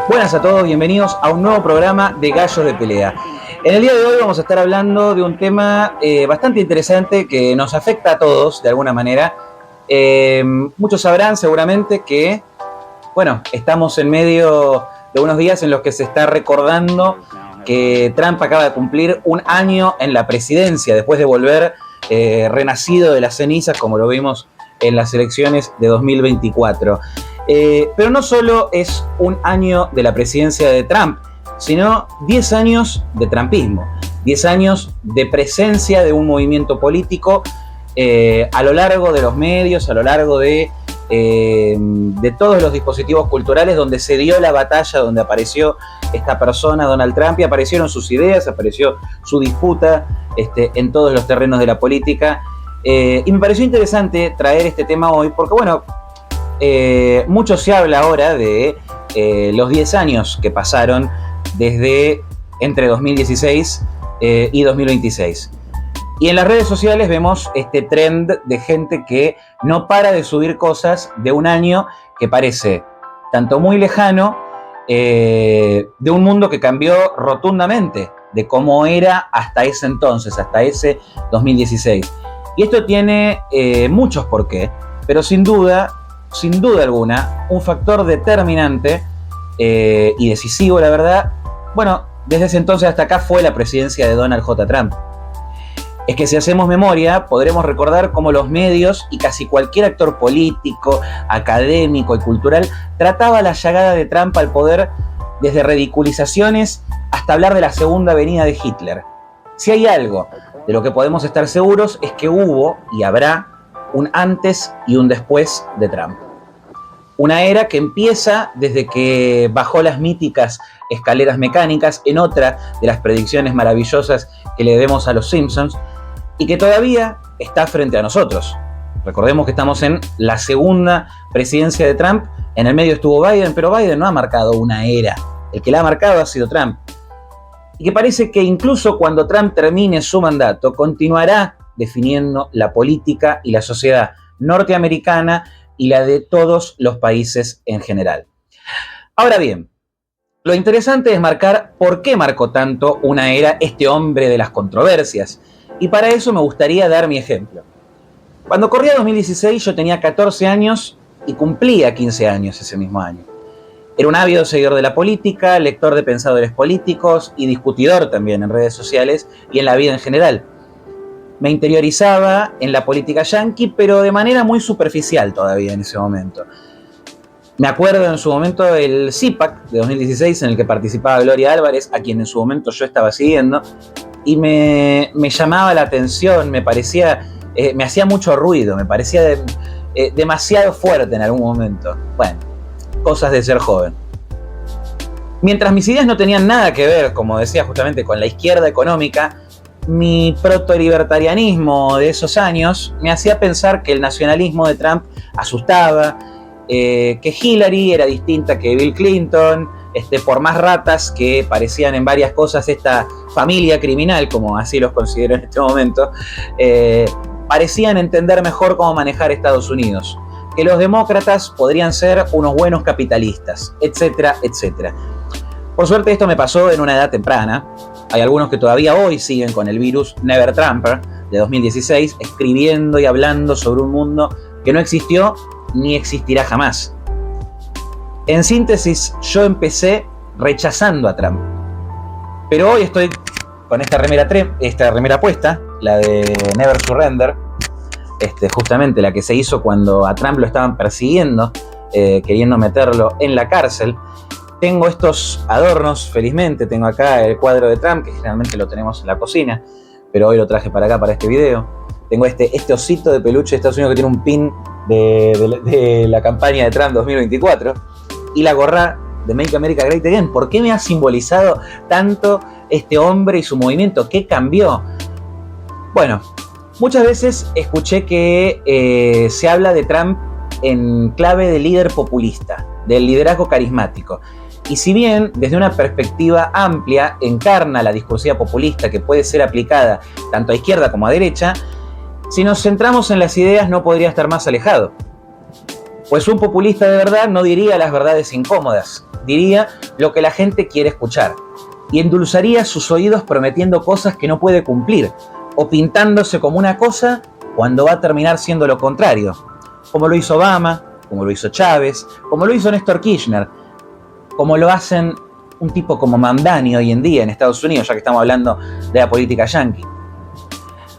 Buenas a todos, bienvenidos a un nuevo programa de Gallos de Pelea. En el día de hoy vamos a estar hablando de un tema bastante interesante que nos afecta a todos de alguna manera. Muchos sabrán seguramente que, estamos en medio de unos días en los que se está recordando que Trump acaba de cumplir un año en la presidencia después de volver renacido de las cenizas, como lo vimos en las elecciones de 2024. Pero no solo es un año de la presidencia de Trump, sino 10 años de trumpismo, 10 años de presencia de un movimiento político a lo largo de los medios, a lo largo de todos los dispositivos culturales donde se dio la batalla, donde apareció esta persona, Donald Trump, y aparecieron sus ideas, apareció su disputa en todos los terrenos de la política. Y me pareció interesante traer este tema hoy porque, mucho se habla ahora de los 10 años que pasaron desde entre 2016 y 2026. Y en las redes sociales vemos este trend de gente que no para de subir cosas de un año que parece tanto muy lejano, de un mundo que cambió rotundamente de cómo era hasta ese entonces, hasta ese 2016. Y esto tiene muchos porqués, pero sin duda alguna, un factor determinante y decisivo, la verdad, desde ese entonces hasta acá fue la presidencia de Donald J. Trump. Es que si hacemos memoria, podremos recordar cómo los medios y casi cualquier actor político, académico y cultural trataba la llegada de Trump al poder desde ridiculizaciones hasta hablar de la segunda venida de Hitler. Si hay algo de lo que podemos estar seguros es que hubo y habrá un antes y un después de Trump. Una era que empieza desde que bajó las míticas escaleras mecánicas en otra de las predicciones maravillosas que le debemos a los Simpsons y que todavía está frente a nosotros. Recordemos que estamos en la segunda presidencia de Trump, en el medio estuvo Biden, pero Biden no ha marcado una era, el que la ha marcado ha sido Trump. Y que parece que incluso cuando Trump termine su mandato, continuará definiendo la política y la sociedad norteamericana y la de todos los países en general. Ahora bien, lo interesante es marcar por qué marcó tanto una era este hombre de las controversias. Y para eso me gustaría dar mi ejemplo. Cuando corría 2016 yo tenía 14 años y cumplía 15 años ese mismo año. Era un ávido seguidor de la política, lector de pensadores políticos y discutidor también en redes sociales y en la vida en general. Me interiorizaba en la política yanqui, pero de manera muy superficial todavía en ese momento. Me acuerdo en su momento del CIPAC de 2016 en el que participaba Gloria Álvarez, a quien en su momento yo estaba siguiendo, y me llamaba la atención, me hacía mucho ruido, me parecía demasiado fuerte en algún momento. Cosas de ser joven. Mientras mis ideas no tenían nada que ver, como decía justamente, con la izquierda económica, mi protolibertarianismo de esos años me hacía pensar que el nacionalismo de Trump asustaba, que Hillary era distinta que Bill Clinton, por más ratas que parecían en varias cosas esta familia criminal, como así los considero en este momento, parecían entender mejor cómo manejar Estados Unidos, que los demócratas podrían ser unos buenos capitalistas, etcétera, etcétera. Por suerte esto me pasó en una edad temprana. Hay algunos que todavía hoy siguen con el virus Never Trumper de 2016, escribiendo y hablando sobre un mundo que no existió ni existirá jamás. En síntesis, yo empecé rechazando a Trump. Pero hoy estoy con esta remera puesta, la de Never Surrender, justamente la que se hizo cuando a Trump lo estaban persiguiendo, queriendo meterlo en la cárcel. Tengo estos adornos, felizmente, tengo acá el cuadro de Trump, que generalmente lo tenemos en la cocina, pero hoy lo traje para acá, para este video. Tengo este osito de peluche de Estados Unidos que tiene un pin de la campaña de Trump 2024, y la gorra de Make America Great Again. ¿Por qué me ha simbolizado tanto este hombre y su movimiento? ¿Qué cambió? Muchas veces escuché que se habla de Trump en clave de líder populista, del liderazgo carismático. Y si bien desde una perspectiva amplia encarna la discursiva populista que puede ser aplicada tanto a izquierda como a derecha, si nos centramos en las ideas no podría estar más alejado. Pues un populista de verdad no diría las verdades incómodas, diría lo que la gente quiere escuchar y endulzaría sus oídos prometiendo cosas que no puede cumplir o pintándose como una cosa cuando va a terminar siendo lo contrario, como lo hizo Obama, como lo hizo Chávez, como lo hizo Néstor Kirchner, como lo hacen un tipo como Mamdani hoy en día en Estados Unidos, ya que estamos hablando de la política yanqui.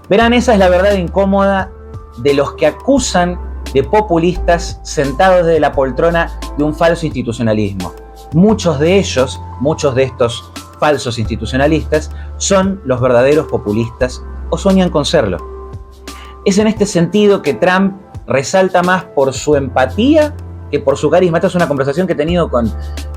Verán, esa es la verdad incómoda de los que acusan de populistas sentados desde la poltrona de un falso institucionalismo. Muchos de ellos, muchos de estos falsos institucionalistas, son los verdaderos populistas o sueñan con serlo. Es en este sentido que Trump resalta más por su empatía que por su carisma. Esta es una conversación que he tenido con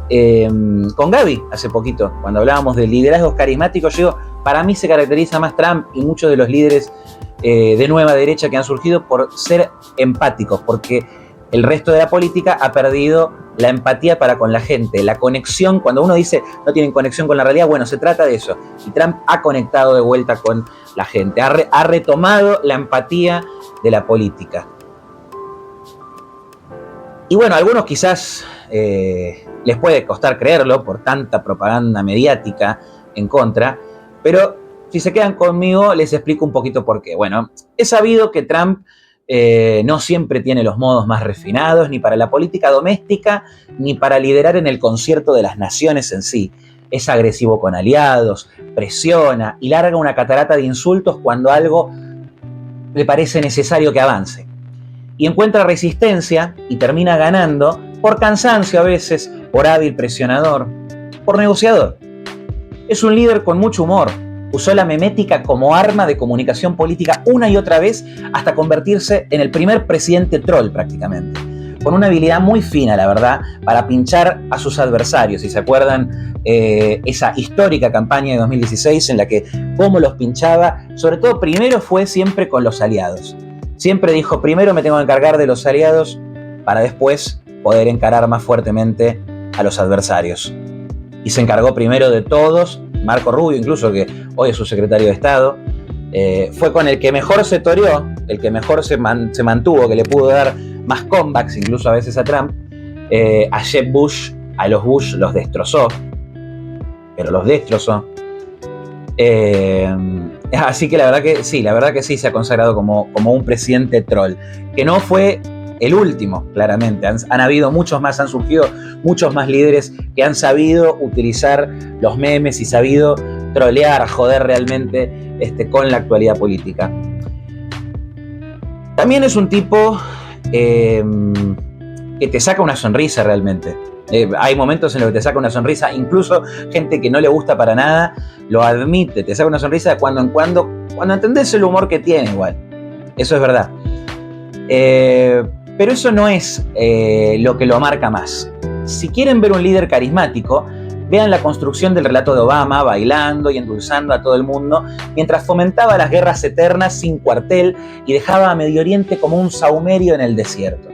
Gaby hace poquito, cuando hablábamos de liderazgos carismáticos. Yo digo, para mí se caracteriza más Trump y muchos de los líderes de nueva derecha que han surgido por ser empáticos, porque el resto de la política ha perdido la empatía para con la gente, la conexión. Cuando uno dice no tienen conexión con la realidad, bueno, se trata de eso. Y Trump ha conectado de vuelta con la gente, ha retomado la empatía de la política. Y bueno, a algunos quizás les puede costar creerlo por tanta propaganda mediática en contra, pero si se quedan conmigo les explico un poquito por qué. Bueno, es sabido que Trump no siempre tiene los modos más refinados, ni para la política doméstica, ni para liderar en el concierto de las naciones en sí. Es agresivo con aliados, presiona y larga una catarata de insultos cuando algo le parece necesario que avance. Y encuentra resistencia y termina ganando por cansancio a veces, por hábil presionador, por negociador. Es un líder con mucho humor. Usó la memética como arma de comunicación política una y otra vez hasta convertirse en el primer presidente troll prácticamente. Con una habilidad muy fina, la verdad, para pinchar a sus adversarios. Si se acuerdan, esa histórica campaña de 2016 en la que cómo los pinchaba, sobre todo primero fue siempre con los aliados. Siempre dijo, primero me tengo que encargar de los aliados para después poder encarar más fuertemente a los adversarios. Y se encargó primero de todos. Marco Rubio, incluso, que hoy es su secretario de Estado, fue con el que mejor se toreó, el que mejor se mantuvo, que le pudo dar más comebacks, incluso a veces a Trump. A Jeb Bush, a los Bush los destrozó, pero los destrozó. Así que la verdad que sí se ha consagrado como un presidente troll, que no fue el último, claramente. Han habido muchos más, han surgido muchos más líderes que han sabido utilizar los memes y sabido trolear, joder realmente con la actualidad política. También es un tipo que te saca una sonrisa realmente. Hay momentos en los que te saca una sonrisa, incluso gente que no le gusta para nada lo admite, te saca una sonrisa de cuando en cuando entendés el humor que tiene igual. Eso es verdad. Pero eso no es lo que lo marca más. Si quieren ver un líder carismático, vean la construcción del relato de Obama bailando y endulzando a todo el mundo mientras fomentaba las guerras eternas sin cuartel y dejaba a Medio Oriente como un saumerio en el desierto.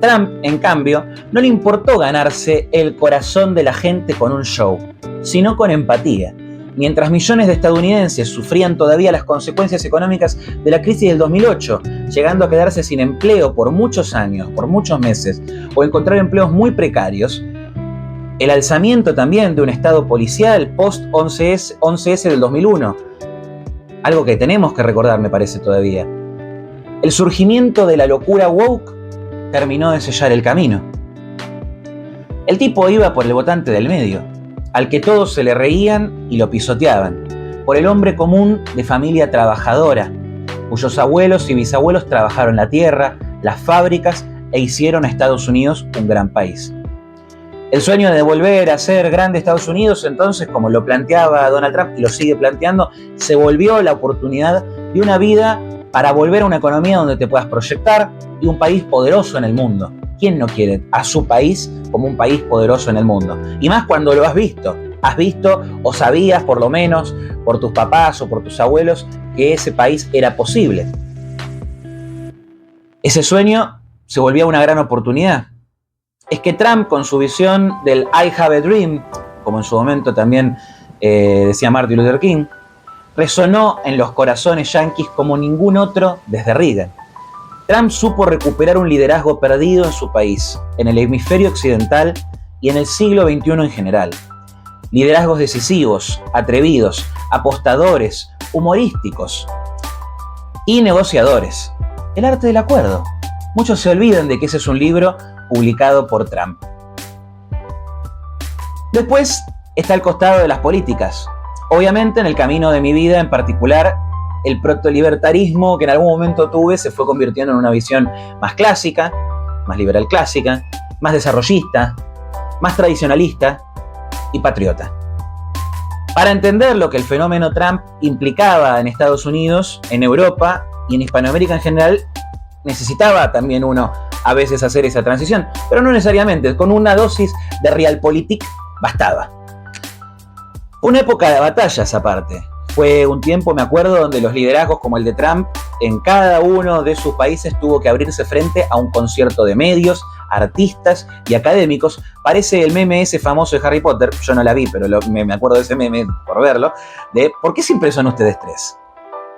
Trump, en cambio, no le importó ganarse el corazón de la gente con un show, sino con empatía. Mientras millones de estadounidenses sufrían todavía las consecuencias económicas de la crisis del 2008, llegando a quedarse sin empleo por muchos años, por muchos meses, o encontrar empleos muy precarios, el alzamiento también de un estado policial post-11S del 2001, algo que tenemos que recordar, me parece todavía. El surgimiento de la locura woke terminó de sellar el camino. El tipo iba por el votante del medio, al que todos se le reían y lo pisoteaban, por el hombre común de familia trabajadora, cuyos abuelos y bisabuelos trabajaron la tierra, las fábricas e hicieron a Estados Unidos un gran país. El sueño de volver a ser grande Estados Unidos, entonces, como lo planteaba Donald Trump y lo sigue planteando, se volvió la oportunidad de una vida para volver a una economía donde te puedas proyectar y un país poderoso en el mundo. ¿Quién no quiere a su país como un país poderoso en el mundo? Y más cuando lo has visto o sabías por lo menos por tus papás o por tus abuelos que ese país era posible. Ese sueño se volvía una gran oportunidad. Es que Trump, con su visión del I have a dream, como en su momento también decía Martin Luther King, resonó en los corazones yanquis como ningún otro desde Reagan. Trump supo recuperar un liderazgo perdido en su país, en el hemisferio occidental y en el siglo XXI en general. Liderazgos decisivos, atrevidos, apostadores, humorísticos y negociadores. El arte del acuerdo. Muchos se olvidan de que ese es un libro publicado por Trump. Después está el costado de las políticas. Obviamente en el camino de mi vida en particular, el protolibertarismo que en algún momento tuve se fue convirtiendo en una visión más clásica, más liberal clásica, más desarrollista, más tradicionalista y patriota. Para entender lo que el fenómeno Trump implicaba en Estados Unidos, en Europa y en Hispanoamérica en general, necesitaba también uno a veces hacer esa transición, pero no necesariamente, con una dosis de realpolitik bastaba. Una época de batallas aparte. Fue un tiempo, me acuerdo, donde los liderazgos como el de Trump en cada uno de sus países tuvo que abrirse frente a un concierto de medios, artistas y académicos. Parece el meme ese famoso de Harry Potter, yo no la vi, pero me acuerdo de ese meme por verlo, de ¿por qué siempre son ustedes tres?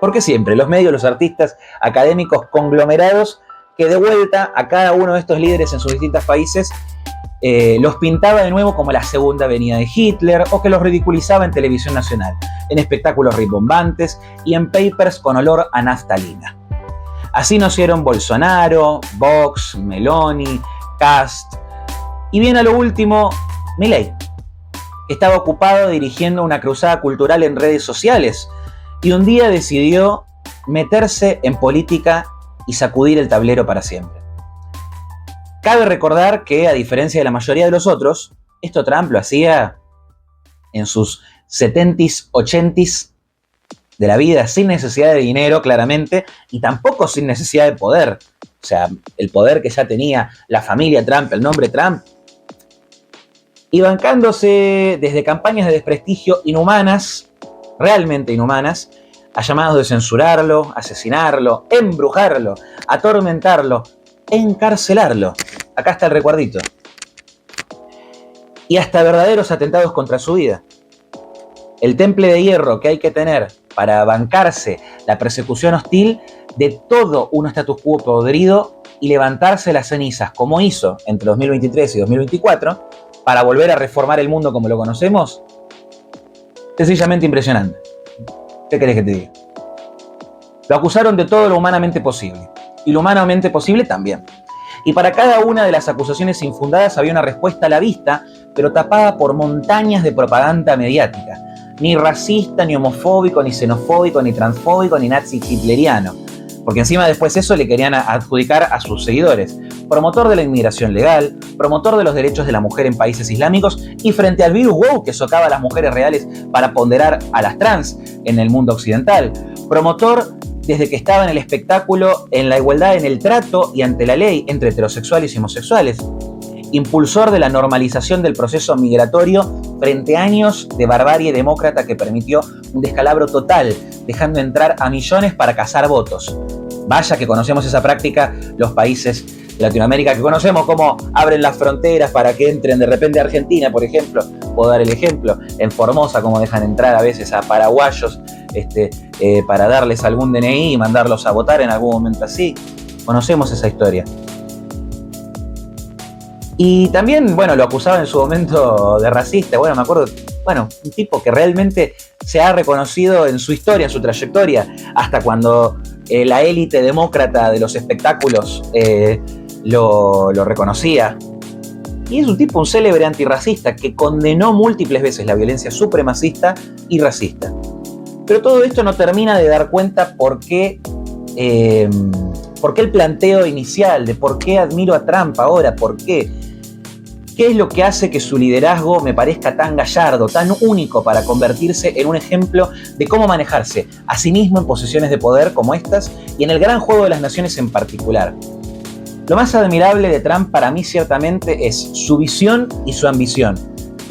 ¿Por qué siempre? Los medios, los artistas, académicos, conglomerados, que de vuelta a cada uno de estos líderes en sus distintos países los pintaba de nuevo como la segunda venida de Hitler o que los ridiculizaba en televisión nacional, en espectáculos rimbombantes y en papers con olor a naftalina. Así nacieron Bolsonaro, Vox, Meloni, Cast y bien a lo último, Milei, que estaba ocupado dirigiendo una cruzada cultural en redes sociales y un día decidió meterse en política y sacudir el tablero para siempre. Cabe recordar que, a diferencia de la mayoría de los otros, esto Trump lo hacía en sus 70s, 80s de la vida, sin necesidad de dinero, claramente, y tampoco sin necesidad de poder. O sea, el poder que ya tenía la familia Trump, el nombre Trump, y bancándose desde campañas de desprestigio inhumanas, realmente inhumanas, a llamados de censurarlo, asesinarlo, embrujarlo, atormentarlo, encarcelarlo. Acá está el recuerdito. Y hasta verdaderos atentados contra su vida. El temple de hierro que hay que tener para bancarse la persecución hostil de todo un status quo podrido y levantarse las cenizas, como hizo entre 2023 y 2024, para volver a reformar el mundo como lo conocemos, sencillamente impresionante. ¿Qué querés que te diga? Lo acusaron de todo lo humanamente posible. Y lo humanamente posible también. Y para cada una de las acusaciones infundadas había una respuesta a la vista, pero tapada por montañas de propaganda mediática. Ni racista, ni homofóbico, ni xenofóbico, ni transfóbico, ni nazi hitleriano. Porque encima después eso le querían adjudicar a sus seguidores. Promotor de la inmigración legal, promotor de los derechos de la mujer en países islámicos y frente al virus woke que socava a las mujeres reales para ponderar a las trans en el mundo occidental. Promotor desde que estaba en el espectáculo, en la igualdad en el trato y ante la ley entre heterosexuales y homosexuales. Impulsor de la normalización del proceso migratorio frente a años de barbarie demócrata que permitió un descalabro total, dejando entrar a millones para cazar votos. Vaya que conocemos esa práctica los países de Latinoamérica, que conocemos cómo abren las fronteras para que entren de repente a Argentina, por ejemplo. Puedo dar el ejemplo, en Formosa, cómo dejan entrar a veces a paraguayos para darles algún DNI y mandarlos a votar en algún momento así. Conocemos esa historia. Y también, bueno, lo acusaban en su momento de racista. Bueno, me acuerdo, un tipo que realmente se ha reconocido en su historia, en su trayectoria, hasta cuando la élite demócrata de los espectáculos lo reconocía. Y es un tipo, un célebre antirracista que condenó múltiples veces la violencia supremacista y racista. Pero todo esto no termina de dar cuenta por qué el planteo inicial de por qué admiro a Trump ahora, por qué. ¿Qué es lo que hace que su liderazgo me parezca tan gallardo, tan único para convertirse en un ejemplo de cómo manejarse a sí mismo en posiciones de poder como estas y en el gran juego de las naciones en particular? Lo más admirable de Trump para mí ciertamente es su visión y su ambición,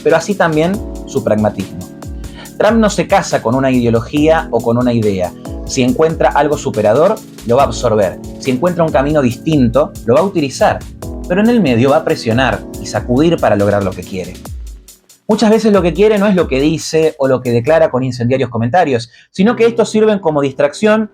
pero así también su pragmatismo. Trump no se casa con una ideología o con una idea. Si encuentra algo superador, lo va a absorber. Si encuentra un camino distinto, lo va a utilizar. Pero en el medio va a presionar y sacudir para lograr lo que quiere. Muchas veces lo que quiere no es lo que dice o lo que declara con incendiarios comentarios, sino que estos sirven como distracción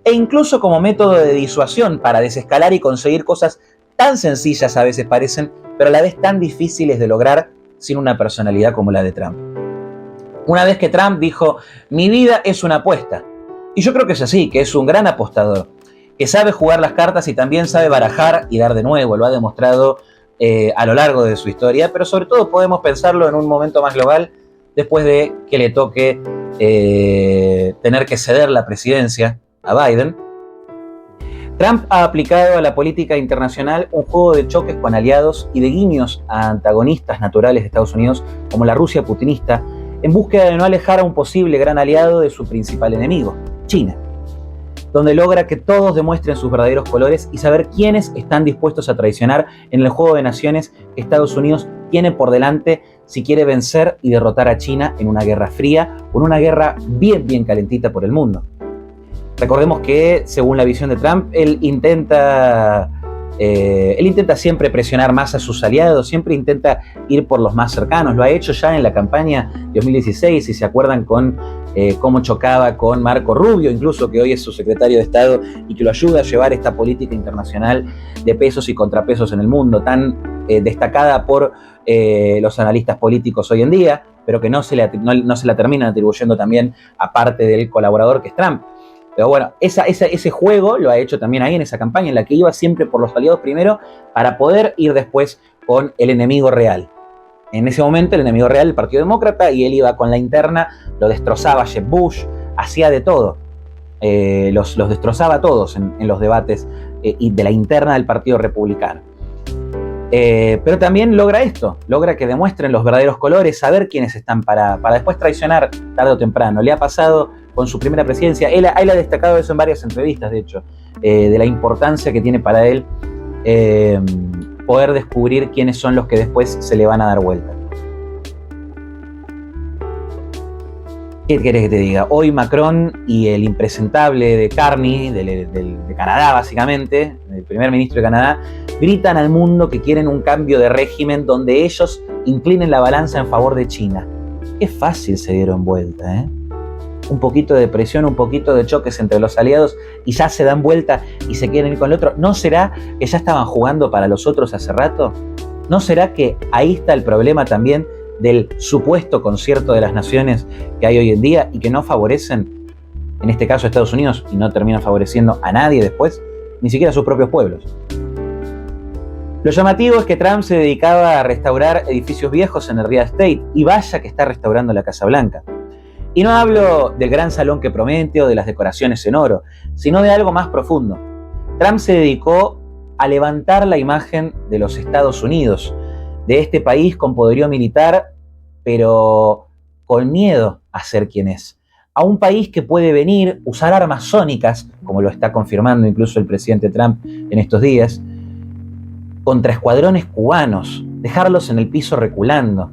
e incluso como método de disuasión para desescalar y conseguir cosas tan sencillas a veces parecen, pero a la vez tan difíciles de lograr sin una personalidad como la de Trump. Una vez que Trump dijo, mi vida es una apuesta, y yo creo que es así, que es un gran apostador, que sabe jugar las cartas y también sabe barajar y dar de nuevo, lo ha demostrado a lo largo de su historia, pero sobre todo podemos pensarlo en un momento más global, después de que le toque tener que ceder la presidencia a Biden. Trump ha aplicado a la política internacional un juego de choques con aliados y de guiños a antagonistas naturales de Estados Unidos, como la Rusia putinista, en búsqueda de no alejar a un posible gran aliado de su principal enemigo, China, donde logra que todos demuestren sus verdaderos colores y saber quiénes están dispuestos a traicionar en el juego de naciones que Estados Unidos tiene por delante si quiere vencer y derrotar a China en una guerra fría o en una guerra bien calentita por el mundo. Recordemos que, según la visión de Trump, él intenta siempre presionar más a sus aliados, siempre intenta ir por los más cercanos. Lo ha hecho ya en la campaña de 2016, si se acuerdan, con cómo chocaba con Marco Rubio, incluso, que hoy es su secretario de Estado y que lo ayuda a llevar esta política internacional de pesos y contrapesos en el mundo, tan destacada por los analistas políticos hoy en día, pero que no se la terminan atribuyendo también a parte del colaborador que es Trump. Pero bueno, ese juego lo ha hecho también ahí en esa campaña, en la que iba siempre por los aliados primero para poder ir después con el enemigo real. En ese momento el enemigo real, el Partido Demócrata, y él iba con la interna, lo destrozaba Jeb Bush, hacía de todo. Los destrozaba a todos en los debates y de la interna del Partido Republicano. Pero también logra esto, logra que demuestren los verdaderos colores, saber quiénes están para después traicionar tarde o temprano. Le ha pasado con su primera presidencia, él ha destacado eso en varias entrevistas, de hecho, de la importancia que tiene para él poder descubrir quiénes son los que después se le van a dar vuelta. ¿Qué querés que te diga? Hoy Macron y el impresentable de Carney, de Canadá básicamente, el primer ministro de Canadá, gritan al mundo que quieren un cambio de régimen donde ellos inclinen la balanza en favor de China. Qué fácil se dieron vuelta, ¿eh? Un poquito de presión, un poquito de choques entre los aliados y ya se dan vuelta y se quieren ir con el otro. ¿No será que ya estaban jugando para los otros hace rato? ¿No será que ahí está el problema también del supuesto concierto de las naciones que hay hoy en día y que no favorecen, en este caso, a Estados Unidos, y no terminan favoreciendo a nadie después, ni siquiera a sus propios pueblos? Lo llamativo es que Trump se dedicaba a restaurar edificios viejos en el real estate, y vaya que está restaurando la Casa Blanca. Y no hablo del gran salón que promete o de las decoraciones en oro, sino de algo más profundo. Trump se dedicó a levantar la imagen de los Estados Unidos, de este país con poderío militar, pero con miedo a ser quien es. A un país que puede venir, usar armas sónicas, como lo está confirmando incluso el presidente Trump en estos días, contra escuadrones cubanos, dejarlos en el piso reculando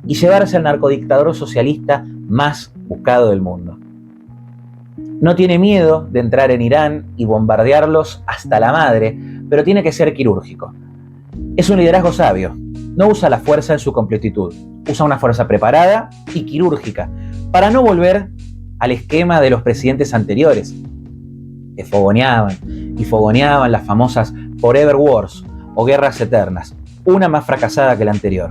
y llevarse al narcodictador socialista más buscado del mundo. No tiene miedo de entrar en Irán y bombardearlos hasta la madre, pero tiene que ser quirúrgico. Es un liderazgo sabio. No usa la fuerza en su completitud. Usa una fuerza preparada y quirúrgica para no volver al esquema de los presidentes anteriores, que fogoneaban las famosas Forever Wars o guerras eternas, una más fracasada que la anterior.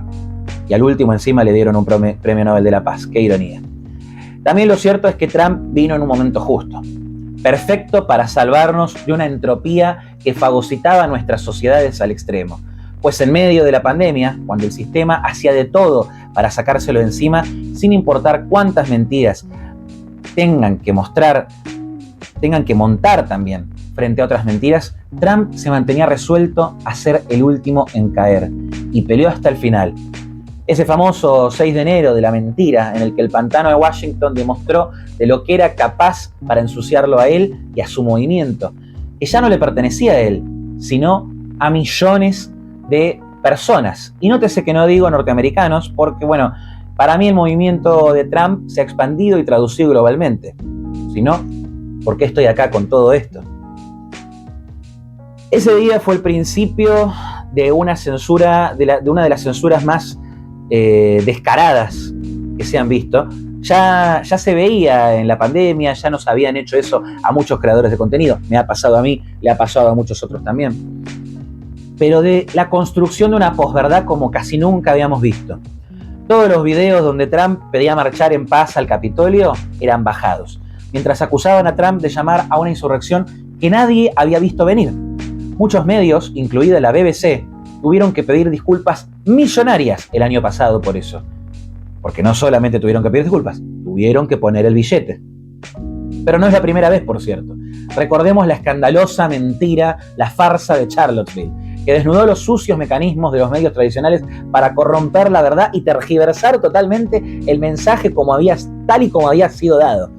Y al último encima le dieron un premio Nobel de la Paz. ¡Qué ironía! También lo cierto es que Trump vino en un momento justo, perfecto para salvarnos de una entropía que fagocitaba nuestras sociedades al extremo. Pues en medio de la pandemia, cuando el sistema hacía de todo para sacárselo de encima, sin importar cuántas mentiras tengan que montar también frente a otras mentiras, Trump se mantenía resuelto a ser el último en caer y peleó hasta el final. Ese famoso 6 de enero de la mentira, en el que el pantano de Washington demostró de lo que era capaz para ensuciarlo a él y a su movimiento, que ya no le pertenecía a él, sino a millones de personas. Y nótese que no digo norteamericanos, porque bueno, para mí el movimiento de Trump se ha expandido y traducido globalmente. Sino, ¿por qué estoy acá con todo esto? Ese día fue el principio de una censura, de una de las censuras más descaradas que se han visto, ya se veía en la pandemia, ya nos habían hecho eso a muchos creadores de contenido. Me ha pasado a mí, le ha pasado a muchos otros también. Pero de la construcción de una posverdad como casi nunca habíamos visto. Todos los videos donde Trump pedía marchar en paz al Capitolio eran bajados, mientras acusaban a Trump de llamar a una insurrección que nadie había visto venir. Muchos medios, incluida la BBC, tuvieron que pedir disculpas millonarias el año pasado por eso. Porque no solamente tuvieron que pedir disculpas, tuvieron que poner el billete. Pero no es la primera vez, por cierto. Recordemos la escandalosa mentira, la farsa de Charlottesville, que desnudó los sucios mecanismos de los medios tradicionales para corromper la verdad y tergiversar totalmente el mensaje tal y como había sido dado.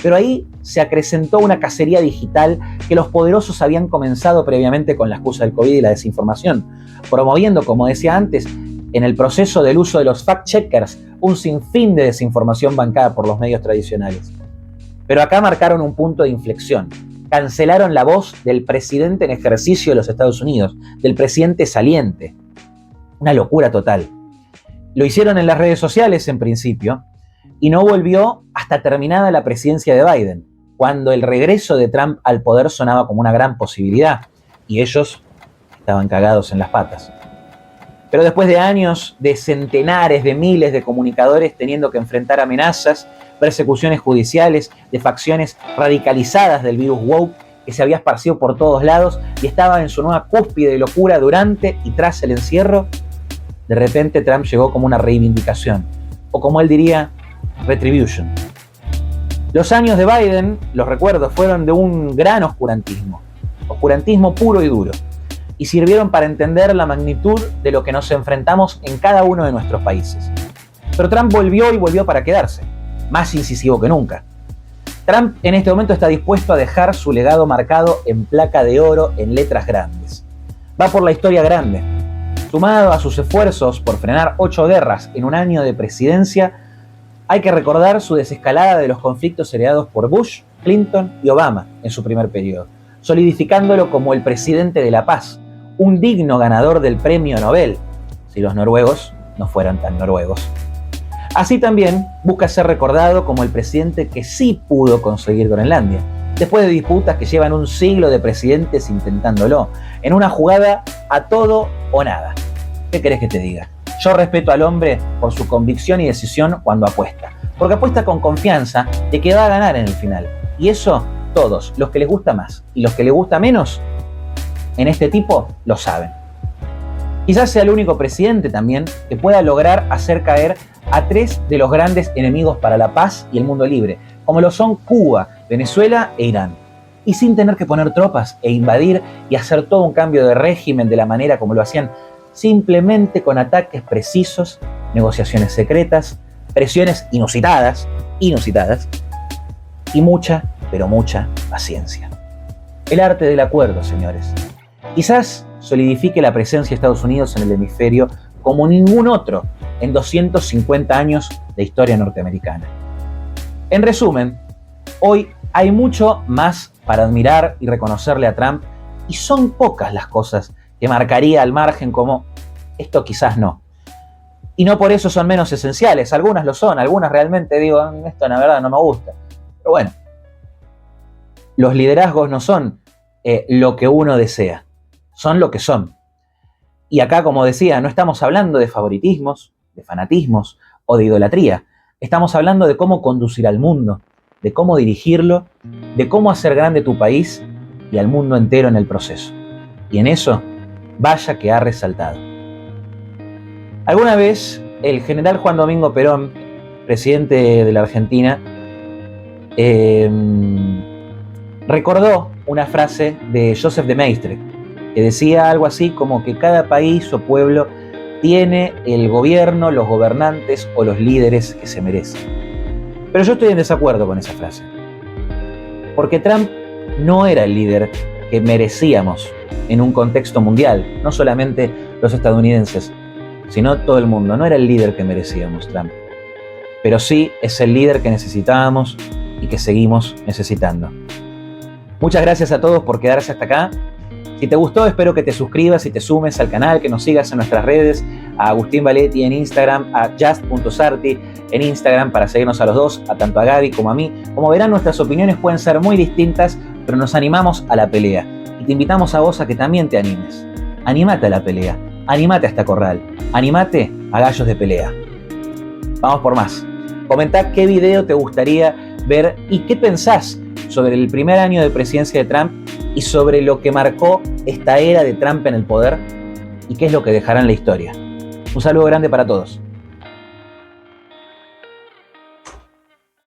Pero ahí se acrecentó una cacería digital que los poderosos habían comenzado previamente con la excusa del COVID y la desinformación, promoviendo, como decía antes, en el proceso del uso de los fact-checkers, un sinfín de desinformación bancada por los medios tradicionales. Pero acá marcaron un punto de inflexión. Cancelaron la voz del presidente en ejercicio de los Estados Unidos, del presidente saliente. Una locura total. Lo hicieron en las redes sociales en principio y no volvió hasta terminada la presidencia de Biden, cuando el regreso de Trump al poder sonaba como una gran posibilidad y ellos estaban cagados en las patas. Pero después de años de centenares de miles de comunicadores teniendo que enfrentar amenazas, persecuciones judiciales, de facciones radicalizadas del virus woke que se había esparcido por todos lados y estaba en su nueva cúspide de locura durante y tras el encierro, de repente Trump llegó como una reivindicación, o como él diría, retribution. Los años de Biden, los recuerdo, fueron de un gran oscurantismo puro y duro, y sirvieron para entender la magnitud de lo que nos enfrentamos en cada uno de nuestros países. Pero Trump volvió para quedarse, más incisivo que nunca. Trump en este momento está dispuesto a dejar su legado marcado en placa de oro en letras grandes. Va por la historia grande. Sumado a sus esfuerzos por frenar 8 guerras en un año de presidencia, hay que recordar su desescalada de los conflictos heredados por Bush, Clinton y Obama en su primer periodo, solidificándolo como el presidente de la paz, un digno ganador del premio Nobel, si los noruegos no fueran tan noruegos. Así también busca ser recordado como el presidente que sí pudo conseguir Groenlandia, después de disputas que llevan un siglo de presidentes intentándolo, en una jugada a todo o nada. ¿Qué querés que te diga? Yo respeto al hombre por su convicción y decisión cuando apuesta, porque apuesta con confianza de que va a ganar en el final. Y eso todos, los que les gusta más y los que les gusta menos, en este tipo lo saben. Quizás sea el único presidente también que pueda lograr hacer caer a 3 de los grandes enemigos para la paz y el mundo libre, como lo son Cuba, Venezuela e Irán, y sin tener que poner tropas e invadir y hacer todo un cambio de régimen de la manera como lo hacían, simplemente con ataques precisos, negociaciones secretas, presiones inusitadas y mucha, pero mucha paciencia. El arte del acuerdo, señores. Quizás solidifique la presencia de Estados Unidos en el hemisferio como ningún otro en 250 años de historia norteamericana. En resumen, hoy hay mucho más para admirar y reconocerle a Trump y son pocas las cosas que marcaría al margen como esto quizás no. Y no por eso son menos esenciales, algunas lo son, algunas realmente digo, esto la verdad no me gusta. Pero bueno, los liderazgos no son lo que uno desea, son lo que son. Y acá, como decía, no estamos hablando de favoritismos, de fanatismos o de idolatría. Estamos hablando de cómo conducir al mundo, de cómo dirigirlo, de cómo hacer grande tu país y al mundo entero en el proceso. Y en eso, vaya que ha resaltado. Alguna vez, el general Juan Domingo Perón, presidente de la Argentina, recordó una frase de Joseph de Maistre, que decía algo así como que cada país o pueblo tiene el gobierno, los gobernantes o los líderes que se merecen. Pero yo estoy en desacuerdo con esa frase. Porque Trump no era el líder que merecíamos en un contexto mundial, no solamente los estadounidenses, sino todo el mundo. No era el líder que merecíamos, Trump. Pero sí es el líder que necesitábamos y que seguimos necesitando. Muchas gracias a todos por quedarse hasta acá. Si te gustó, espero que te suscribas y te sumes al canal, que nos sigas en nuestras redes, a Agustín Valetti en Instagram, a just.sarti en Instagram para seguirnos a los dos, a tanto a Gaby como a mí. Como verán, nuestras opiniones pueden ser muy distintas, pero nos animamos a la pelea. Y te invitamos a vos a que también te animes. Anímate a la pelea, anímate a esta corral, anímate a Gallos de Pelea. Vamos por más. Comentá qué video te gustaría ver y qué pensás sobre el primer año de presidencia de Trump y sobre lo que marcó esta era de Trump en el poder y qué es lo que dejará en la historia. Un saludo grande para todos.